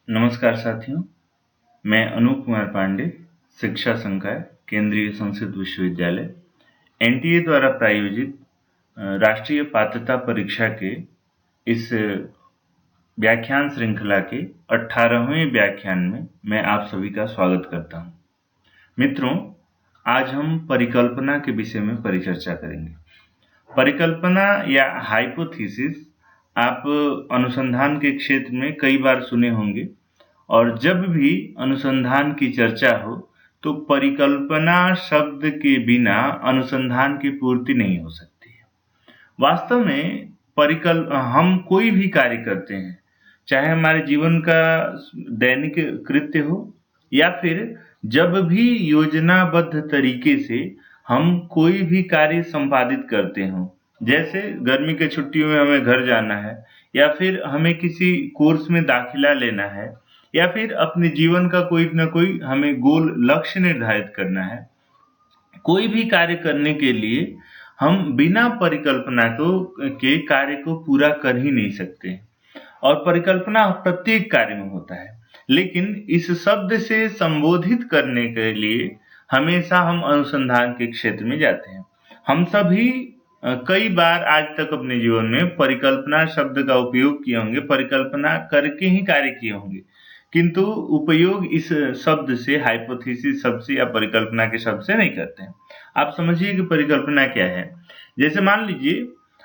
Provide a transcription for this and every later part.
नमस्कार साथियों, मैं अनूप कुमार पांडे, शिक्षा संकाय, केंद्रीय संस्कृत विश्वविद्यालय, एनटीए द्वारा प्रायोजित राष्ट्रीय पात्रता परीक्षा के इस व्याख्यान श्रृंखला के 18वें व्याख्यान में मैं आप सभी का स्वागत करता हूं। मित्रों, आज हम परिकल्पना के विषय में परिचर्चा करेंगे। परिकल्पना या हाइपोथेसिस आप अनुसंधान के क्षेत्र में कई बार सुने होंगे और जब भी अनुसंधान की चर्चा हो तो परिकल्पना शब्द के बिना अनुसंधान की पूर्ति नहीं हो सकती है। वास्तव में हम कोई भी कार्य करते हैं, चाहे हमारे जीवन का दैनिक कृत्य हो या फिर जब भी योजनाबद्ध तरीके से हम कोई भी कार्य संपादित करते हो, जैसे गर्मी के छुट्टियों में हमें घर जाना है या फिर हमें किसी कोर्स में दाखिला लेना है या फिर अपने जीवन का कोई न कोई हमें गोल लक्ष्य निर्धारित करना है। कोई भी कार्य करने के लिए हम बिना परिकल्पना के कार्य को पूरा कर ही नहीं सकते और परिकल्पना प्रत्येक कार्य में होता है। लेकिन इस शब्द से संबोधित करने के लिए हमेशा हम अनुसंधान के क्षेत्र में जाते हैं। हम सभी कई बार आज तक अपने जीवन में परिकल्पना शब्द का उपयोग किए होंगे, परिकल्पना करके ही कार्य किए होंगे, किंतु उपयोग इस शब्द से, हाइपोथेसिस शब्द से या परिकल्पना के शब्द से नहीं करते हैं। आप समझिए कि परिकल्पना क्या है। जैसे मान लीजिए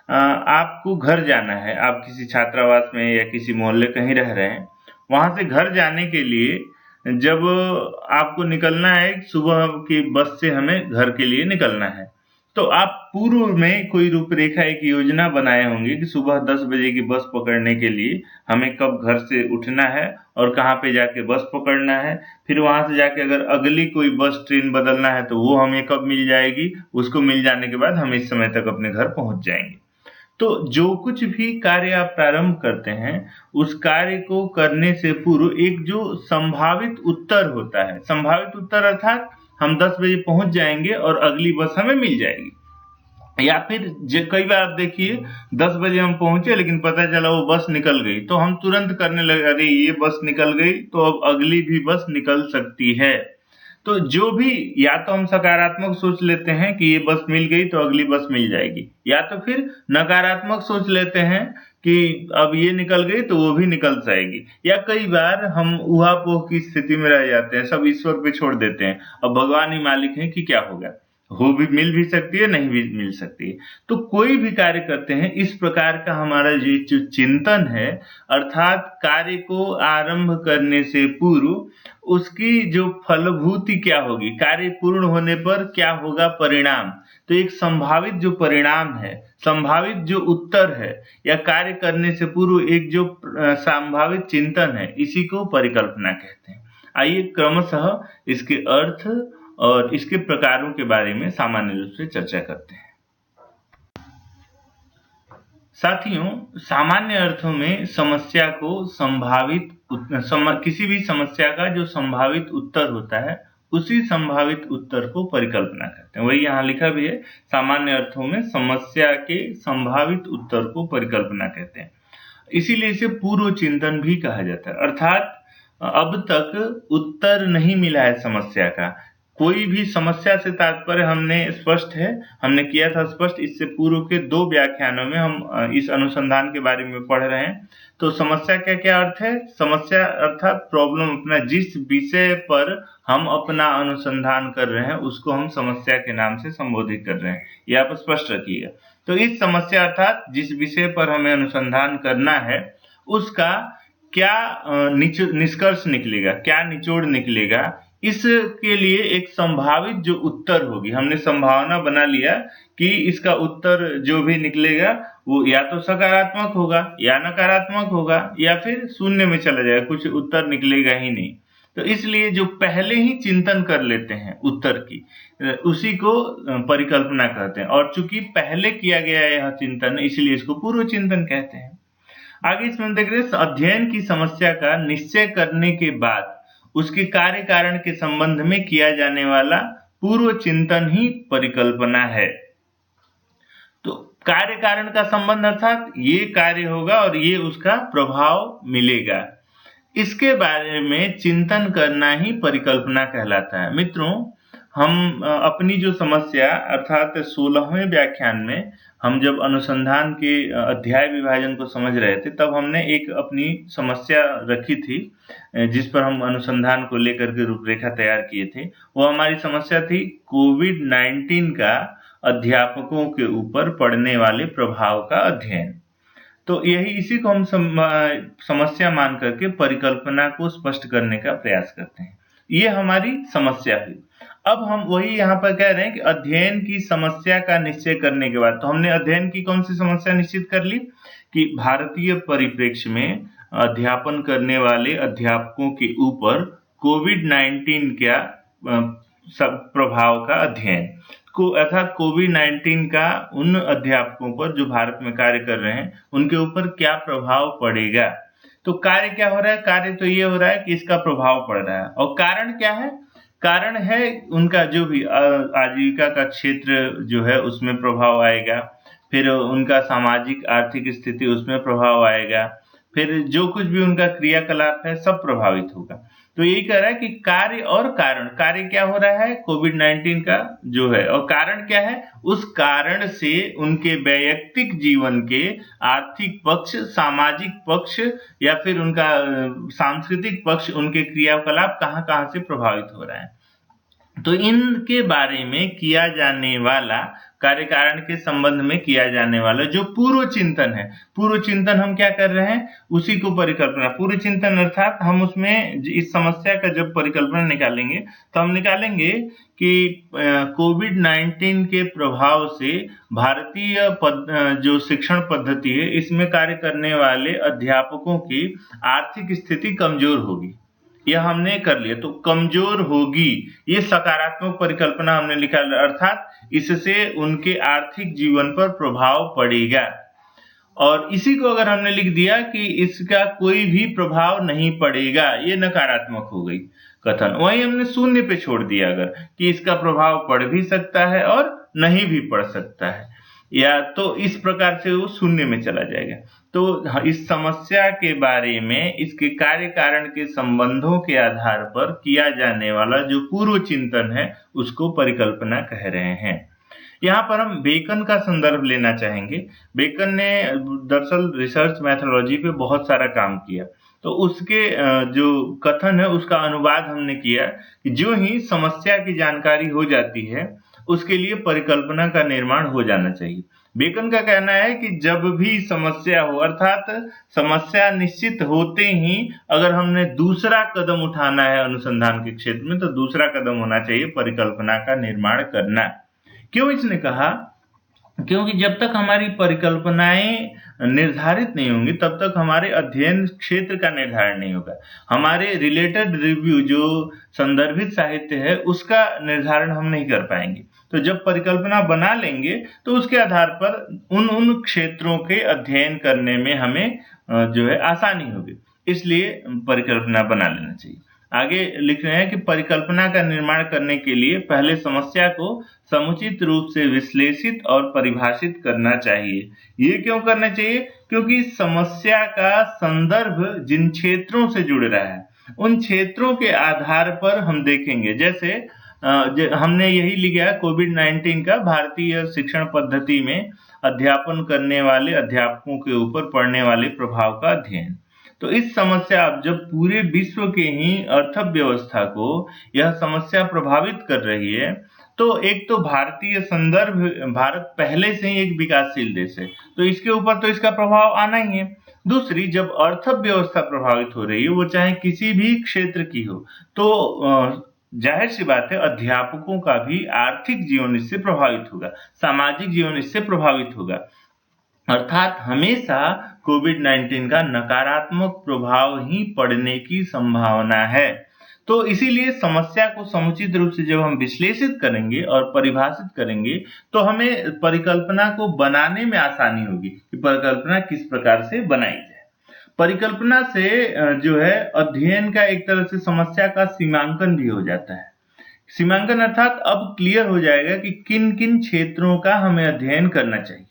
आपको घर जाना है, आप किसी छात्रावास में या किसी मोहल्ले कहीं रह रहे हैं, वहां से घर जाने के लिए जब आपको निकलना है, सुबह की बस से हमें घर के लिए निकलना है, तो आप पूर्व में कोई रूपरेखा, एक योजना बनाए होंगे कि सुबह 10 बजे की बस पकड़ने के लिए हमें कब घर से उठना है और कहाँ पे जाके बस पकड़ना है। फिर वहां से जाके अगर अगली कोई बस ट्रेन बदलना है तो वो हमें कब मिल जाएगी, उसको मिल जाने के बाद हम इस समय तक अपने घर पहुंच जाएंगे। तो जो कुछ भी कार्य आप प्रारंभ करते हैं, उस कार्य को करने से पूर्व एक जो संभावित उत्तर होता है, संभावित उत्तर अर्थात हम 10 बजे पहुंच जाएंगे और अगली बस हमें मिल जाएगी। या फिर कई बार आप देखिए 10 बजे हम पहुंचे लेकिन पता चला वो बस निकल गई, तो हम तुरंत करने लगे, अरे ये बस निकल गई तो अब अगली भी बस निकल सकती है। तो जो भी, या तो हम सकारात्मक सोच लेते हैं कि ये बस मिल गई तो अगली बस मिल जाएगी, या तो फिर नकारात्मक सोच लेते हैं कि अब ये निकल गई तो वो भी निकल जाएगी। या कई बार हम ऊहापोह की स्थिति में रह जाते हैं, सब ईश्वर पे छोड़ देते हैं, अब भगवान ही मालिक हैं कि क्या होगा, हो भी मिल भी सकती है, नहीं भी मिल सकती है। तो कोई भी कार्य करते हैं, इस प्रकार का हमारा ये जो चिंतन है, अर्थात कार्य को आरंभ करने से पूर्व उसकी जो फलभूति क्या होगी, कार्य पूर्ण होने पर क्या होगा परिणाम, तो एक संभावित जो परिणाम है, संभावित जो उत्तर है, या कार्य करने से पूर्व एक जो संभावित चिंतन है, इसी को परिकल्पना कहते हैं। आइए क्रमशः इसके अर्थ और इसके प्रकारों के बारे में सामान्य रूप से चर्चा करते हैं। साथियों, सामान्य अर्थों में समस्या को किसी भी समस्या का जो संभावित उत्तर होता है, उसी संभावित उत्तर को परिकल्पना कहते हैं। वही यहाँ लिखा भी है, सामान्य अर्थों में समस्या के संभावित उत्तर को परिकल्पना कहते हैं। इसीलिए इसे पूर्व चिंतन भी कहा जाता है। अर्थात अब तक उत्तर नहीं मिला है समस्या का, कोई भी समस्या से तात्पर्य हमने स्पष्ट है, हमने किया था स्पष्ट, इससे पूर्व के 2 व्याख्यानों में हम इस अनुसंधान के बारे में पढ़ रहे हैं। तो समस्या का क्या अर्थ है? समस्या अर्थात प्रॉब्लम, अपना जिस विषय पर हम अपना अनुसंधान कर रहे हैं उसको हम समस्या के नाम से संबोधित कर रहे हैं, ये आप स्पष्ट रखिएगा। तो इस समस्या अर्थात जिस विषय पर हमें अनुसंधान करना है, उसका क्या निष्कर्ष निकलेगा, क्या निचोड़ निकलेगा, इसके लिए एक संभावित जो उत्तर होगी, हमने संभावना बना लिया कि इसका उत्तर जो भी निकलेगा वो या तो सकारात्मक होगा या नकारात्मक होगा या फिर शून्य में चला जाएगा, कुछ उत्तर निकलेगा ही नहीं। तो इसलिए जो पहले ही चिंतन कर लेते हैं उत्तर की, उसी को परिकल्पना कहते हैं। और चूंकि पहले किया गया यह चिंतन, इसलिए इसको पूर्व चिंतन कहते हैं। आगे इसमें देख रहे हैं, अध्ययन की समस्या का निश्चय करने के बाद उसके कार्य कारण के संबंध में किया जाने वाला पूर्व चिंतन ही परिकल्पना है। तो कार्य कारण का संबंध अर्थात ये कार्य होगा और ये उसका प्रभाव मिलेगा, इसके बारे में चिंतन करना ही परिकल्पना कहलाता है। मित्रों, हम अपनी जो समस्या अर्थात 16वें व्याख्यान में हम जब अनुसंधान के अध्याय विभाजन को समझ रहे थे, तब हमने एक अपनी समस्या रखी थी जिस पर हम अनुसंधान को लेकर के रूपरेखा तैयार किए थे। वो हमारी समस्या थी कोविड-19 का अध्यापकों के ऊपर पड़ने वाले प्रभाव का अध्ययन। तो यही इसी को हम समस्या मान करके परिकल्पना को स्पष्ट करने का प्रयास करते हैं। ये हमारी समस्या हुई। अब हम वही यहाँ पर कह रहे हैं कि अध्ययन की समस्या का निश्चय करने के बाद, तो हमने अध्ययन की कौन सी समस्या निश्चित कर ली कि भारतीय परिप्रेक्ष्य में अध्यापन करने वाले अध्यापकों के ऊपर कोविड-19 का सब प्रभाव का अध्ययन को अर्थात कोविड-19 का उन अध्यापकों पर जो भारत में कार्य कर रहे हैं उनके ऊपर क्या प्रभाव पड़ेगा। तो कार्य क्या हो रहा है? कार्य तो ये हो रहा है कि इसका प्रभाव पड़ रहा है। और कारण क्या है? कारण है उनका जो भी आजीविका का क्षेत्र जो है उसमें प्रभाव आएगा, फिर उनका सामाजिक आर्थिक स्थिति उसमें प्रभाव आएगा, फिर जो कुछ भी उनका क्रियाकलाप है सब प्रभावित होगा। तो यही कह रहा है कि कार्य और कारण, कार्य क्या हो रहा है? कोविड-19 का जो है, और कारण क्या है? उस कारण से उनके वैयक्तिक जीवन के आर्थिक पक्ष, सामाजिक पक्ष या फिर उनका सांस्कृतिक पक्ष, उनके क्रियाकलाप कहाँ-कहाँ से प्रभावित हो रहा है। तो इनके बारे में किया जाने वाला कार्य कारण के संबंध में किया जाने वाला जो पूर्व चिंतन है, पूर्व चिंतन हम क्या कर रहे हैं? उसी को परिकल्पना, पूर्व चिंतन अर्थात हम उसमें इस समस्या का जब परिकल्पना निकालेंगे तो हम निकालेंगे कि कोविड-19 के प्रभाव से भारतीय जो शिक्षण पद्धति है इसमें कार्य करने वाले अध्यापकों की आर्थिक स्थिति कमजोर होगी। यह हमने कर लिया। तो कमजोर होगी, ये सकारात्मक परिकल्पना हमने लिखा, अर्थात इससे उनके आर्थिक जीवन पर प्रभाव पड़ेगा। और इसी को अगर हमने लिख दिया कि इसका कोई भी प्रभाव नहीं पड़ेगा, ये नकारात्मक हो गई कथन। वहीं हमने शून्य पे छोड़ दिया अगर कि इसका प्रभाव पड़ भी सकता है और नहीं भी पड़ सकता है, या तो इस प्रकार से वो शून्य में चला जाएगा। तो इस समस्या के बारे में इसके कार्य कारण के संबंधों के आधार पर किया जाने वाला जो पूर्व चिंतन है उसको परिकल्पना कह रहे हैं। यहाँ पर हम बेकन का संदर्भ लेना चाहेंगे। बेकन ने दरअसल रिसर्च मैथोलॉजी पे बहुत सारा काम किया, तो उसके जो कथन है उसका अनुवाद हमने किया कि जो ही समस्या की जानकारी हो जाती है उसके लिए परिकल्पना का निर्माण हो जाना चाहिए। बेकन का कहना है कि जब भी समस्या हो, अर्थात समस्या निश्चित होते ही अगर हमने दूसरा कदम उठाना है अनुसंधान के क्षेत्र में, तो दूसरा कदम होना चाहिए परिकल्पना का निर्माण करना। क्यों इसने कहा? क्योंकि जब तक हमारी परिकल्पनाएं निर्धारित नहीं होंगी तब तक हमारे अध्ययन क्षेत्र का निर्धारण नहीं होगा। हमारे रिलेटेड रिव्यू जो संदर्भित साहित्य है उसका निर्धारण हम नहीं कर पाएंगे। तो जब परिकल्पना बना लेंगे तो उसके आधार पर उन क्षेत्रों के अध्ययन करने में हमें जो है आसानी होगी। इसलिए परिकल्पना बना लेना चाहिए। आगे लिख रहे हैं कि परिकल्पना का निर्माण करने के लिए पहले समस्या को समुचित रूप से विश्लेषित और परिभाषित करना चाहिए। ये क्यों करना चाहिए? क्योंकि समस्या का संदर्भ जिन क्षेत्रों से जुड़ रहा है उन क्षेत्रों के आधार पर हम देखेंगे। जैसे हमने यही लिखा कोविड-19 का भारतीय शिक्षण पद्धति में अध्यापन करने वाले अध्यापकों के ऊपर पड़ने वाले प्रभाव का अध्ययन। तो इस समस्या जब पूरे विश्व के ही अर्थव्यवस्था को यह समस्या प्रभावित कर रही है, तो एक तो भारतीय संदर्भ, भारत पहले से ही एक विकासशील देश है, तो इसके ऊपर तो इसका प्रभाव आना ही है। दूसरी, जब अर्थव्यवस्था प्रभावित हो रही है, वो चाहे किसी भी क्षेत्र की हो, तो जाहिर सी बात है अध्यापकों का भी आर्थिक जीवन इससे प्रभावित होगा, सामाजिक जीवन इससे प्रभावित होगा। अर्थात हमेशा कोविड-19 का नकारात्मक प्रभाव ही पड़ने की संभावना है। तो इसीलिए समस्या को समुचित रूप से जब हम विश्लेषित करेंगे और परिभाषित करेंगे तो हमें परिकल्पना को बनाने में आसानी होगी कि परिकल्पना किस प्रकार से बनाई जाए। परिकल्पना से जो है अध्ययन का एक तरह से समस्या का सीमांकन भी हो जाता है। सीमांकन अर्थात अब क्लियर हो जाएगा कि किन किन क्षेत्रों का हमें अध्ययन करना चाहिए।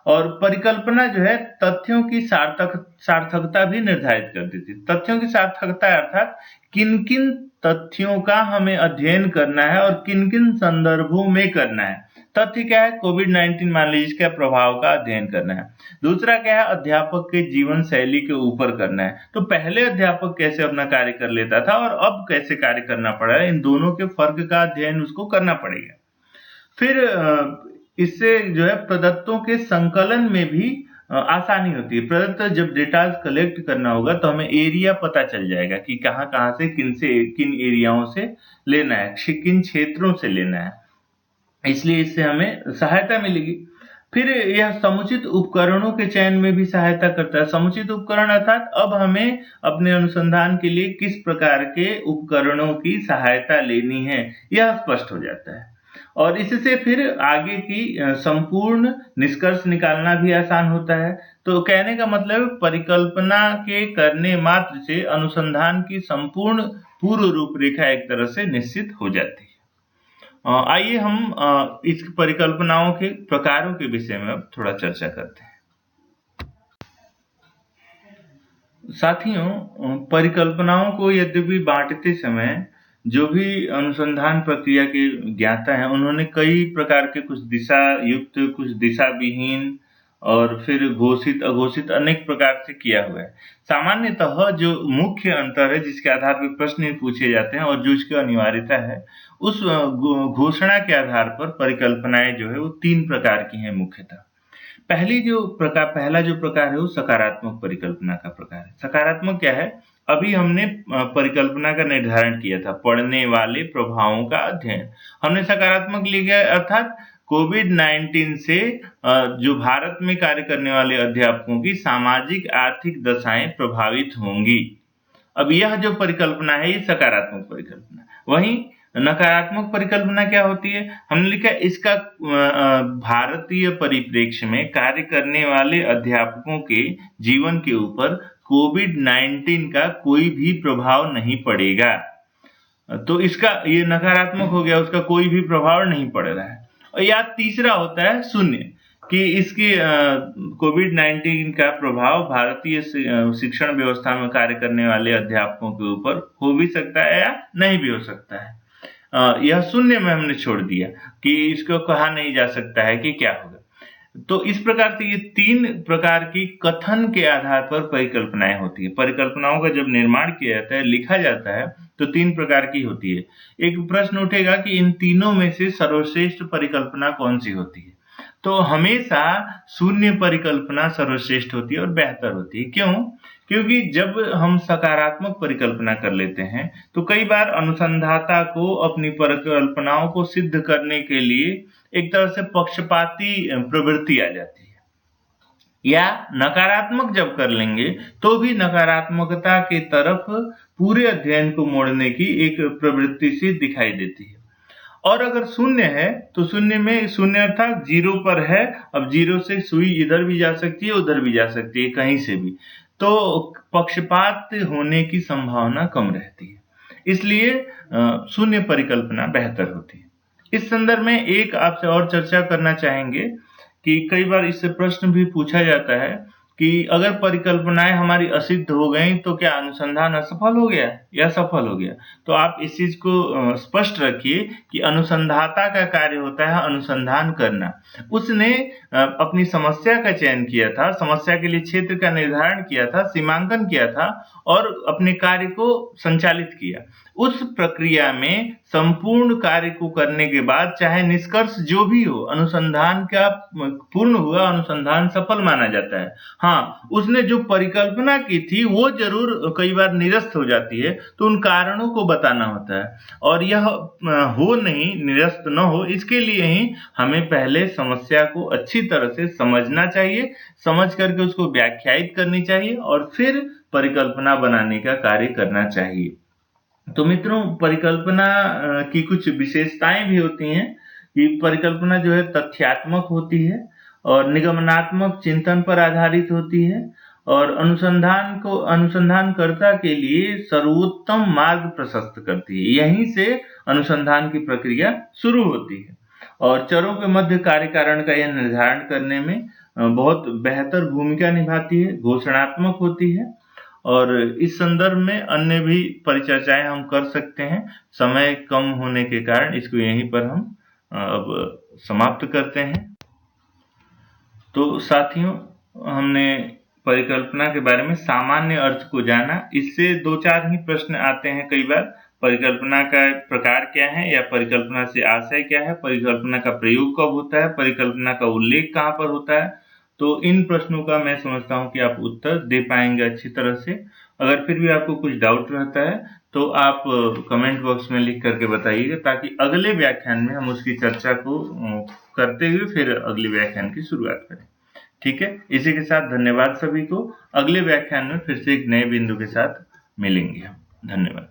और परिकल्पना जो है तथ्यों की सार्थकता भी निर्धारित करती थी। तथ्यों की सार्थकता अर्थात किन किन तथ्यों का हमें अध्ययन करना है और किन किन संदर्भों में करना है। तथ्य क्या है? कोविड-19 मान लीजिए इसके प्रभाव का अध्ययन करना है। दूसरा क्या है? अध्यापक के जीवन शैली के ऊपर करना है। तो पहले अध्यापक कैसे अपना कार्य कर लेता था और अब कैसे कार्य करना पड़ा है, इन दोनों के फर्क का अध्ययन उसको करना पड़ेगा। फिर इससे जो है प्रदत्तों के संकलन में भी आसानी होती है। प्रदत्त जब डेटा कलेक्ट करना होगा तो हमें एरिया पता चल जाएगा कि कहाँ-कहाँ से किन एरियाओं से लेना है, किन क्षेत्रों से लेना है। इसलिए इससे हमें सहायता मिलेगी। फिर यह समुचित उपकरणों के चयन में भी सहायता करता है। समुचित उपकरण अर्थात अब हमें अपने अनुसंधान के लिए किस प्रकार के उपकरणों की सहायता लेनी है, यह स्पष्ट हो जाता है। और इससे फिर आगे की संपूर्ण निष्कर्ष निकालना भी आसान होता है। तो कहने का मतलब परिकल्पना के करने मात्र से अनुसंधान की संपूर्ण पूर्व रूपरेखा एक तरह से निश्चित हो जाती है। आइए हम इस परिकल्पनाओं के प्रकारों के विषय में अब थोड़ा चर्चा करते हैं। साथियों, परिकल्पनाओं को यद्यपि बांटते समय जो भी अनुसंधान प्रक्रिया के ज्ञाता हैं, उन्होंने कई प्रकार के कुछ दिशा युक्त, कुछ दिशा विहीन और फिर घोषित अघोषित अनेक प्रकार से किया हुआ है। सामान्यतः जो मुख्य अंतर है जिसके आधार पर प्रश्न पूछे जाते हैं और जो इसकी अनिवार्यता है, उस घोषणा के आधार पर परिकल्पनाएं जो है वो 3 प्रकार की हैं मुख्यतः। पहला जो प्रकार है वो सकारात्मक परिकल्पना का प्रकार है। सकारात्मक क्या है? अभी हमने परिकल्पना का निर्धारण किया था, पड़ने वाले प्रभावों का अध्ययन। हमने सकारात्मक लिया अर्थात कोविड-19 से जो भारत में कार्य करने वाले अध्यापकों की सामाजिक आर्थिक दशाएं प्रभावित होंगी। अब यह जो परिकल्पना है ये सकारात्मक परिकल्पना। वहीं नकारात्मक परिकल्पना क्या होती है? हमने लिखा इसका भारतीय परिप्रेक्ष्य में कार्य करने वाले अध्यापकों के जीवन के ऊपर कोविड-19 का कोई भी प्रभाव नहीं पड़ेगा। तो इसका ये नकारात्मक हो गया, उसका कोई भी प्रभाव नहीं पड़ रहा है। और या तीसरा होता है शून्य, कि इसकी कोविड-19 का प्रभाव भारतीय शिक्षण व्यवस्था में कार्य करने वाले अध्यापकों के ऊपर हो भी सकता है या नहीं भी हो सकता है। यह शून्य में हमने छोड़ दिया कि इसको कहा नहीं जा सकता है कि क्या होगा। तो इस प्रकार से ये 3 प्रकार की कथन के आधार पर परिकल्पनाएं होती है। परिकल्पनाओं का जब निर्माण किया जाता है, लिखा जाता है, तो 3 प्रकार की होती है। एक प्रश्न उठेगा कि इन तीनों में से सर्वश्रेष्ठ परिकल्पना कौन सी होती है? तो हमेशा शून्य परिकल्पना सर्वश्रेष्ठ होती है और बेहतर होती है। क्यों? क्योंकि जब हम सकारात्मक परिकल्पना कर लेते हैं तो कई बार अनुसंधाता को अपनी परिकल्पनाओं को सिद्ध करने के लिए एक तरह से पक्षपाती प्रवृत्ति आ जाती है। या नकारात्मक जब कर लेंगे तो भी नकारात्मकता के तरफ पूरे अध्ययन को मोड़ने की एक प्रवृत्ति सी दिखाई देती है। और अगर शून्य है तो शून्य अर्थात 0 पर है। अब 0 से सुई इधर भी जा सकती है, उधर भी जा सकती है, कहीं से भी। तो पक्षपात होने की संभावना कम रहती है, इसलिए शून्य परिकल्पना बेहतर होती है। इस संदर्भ में एक आपसे और चर्चा करना चाहेंगे कि कई बार इससे प्रश्न भी पूछा जाता है कि अगर परिकल्पनाएं हमारी असिद्ध हो गई तो क्या अनुसंधान असफल हो गया या सफल हो गया? तो आप इस चीज को स्पष्ट रखिए कि अनुसंधाता का कार्य होता है अनुसंधान करना। उसने अपनी समस्या का चयन किया था, समस्या के लिए क्षेत्र का निर्धारण किया था, सीमांकन किया था और अपने कार्य को संचालित किया। उस प्रक्रिया में संपूर्ण कार्य को करने के बाद चाहे निष्कर्ष जो भी हो, अनुसंधान का पूर्ण हुआ, अनुसंधान सफल माना जाता है। हाँ, उसने जो परिकल्पना की थी वो जरूर कई बार निरस्त हो जाती है, तो उन कारणों को बताना होता है। और यह हो नहीं, निरस्त न हो, इसके लिए ही हमें पहले समस्या को अच्छी तरह से समझना चाहिए, समझ करके उसको व्याख्यायित करनी चाहिए और फिर परिकल्पना बनाने का कार्य करना चाहिए। तो मित्रों, परिकल्पना की कुछ विशेषताएं भी होती हैं कि परिकल्पना जो है तथ्यात्मक होती है और निगमनात्मक चिंतन पर आधारित होती है और अनुसंधानकर्ता के लिए सर्वोत्तम मार्ग प्रशस्त करती है। यहीं से अनुसंधान की प्रक्रिया शुरू होती है और चरों के मध्य कार्य कारण का यह निर्धारण करने में बहुत बेहतर भूमिका निभाती है, घोषणात्मक होती है और इस संदर्भ में अन्य भी परिचर्चाएं हम कर सकते हैं। समय कम होने के कारण इसको यहीं पर हम अब समाप्त करते हैं। तो साथियों, हमने परिकल्पना के बारे में सामान्य अर्थ को जाना। इससे 2-4 ही प्रश्न आते हैं कई बार। परिकल्पना का प्रकार क्या है, या परिकल्पना से आशय क्या है, परिकल्पना का प्रयोग कब होता है, परिकल्पना का उल्लेख कहाँ पर होता है। तो इन प्रश्नों का मैं समझता हूँ कि आप उत्तर दे पाएंगे अच्छी तरह से। अगर फिर भी आपको कुछ डाउट रहता है तो आप कमेंट बॉक्स में लिख करके बताइएगा, ताकि अगले व्याख्यान में हम उसकी चर्चा को करते हुए फिर अगले व्याख्यान की शुरुआत करें। ठीक है, इसी के साथ धन्यवाद सभी को। अगले व्याख्यान में फिर से एक नए बिंदु के साथ मिलेंगे हम। धन्यवाद।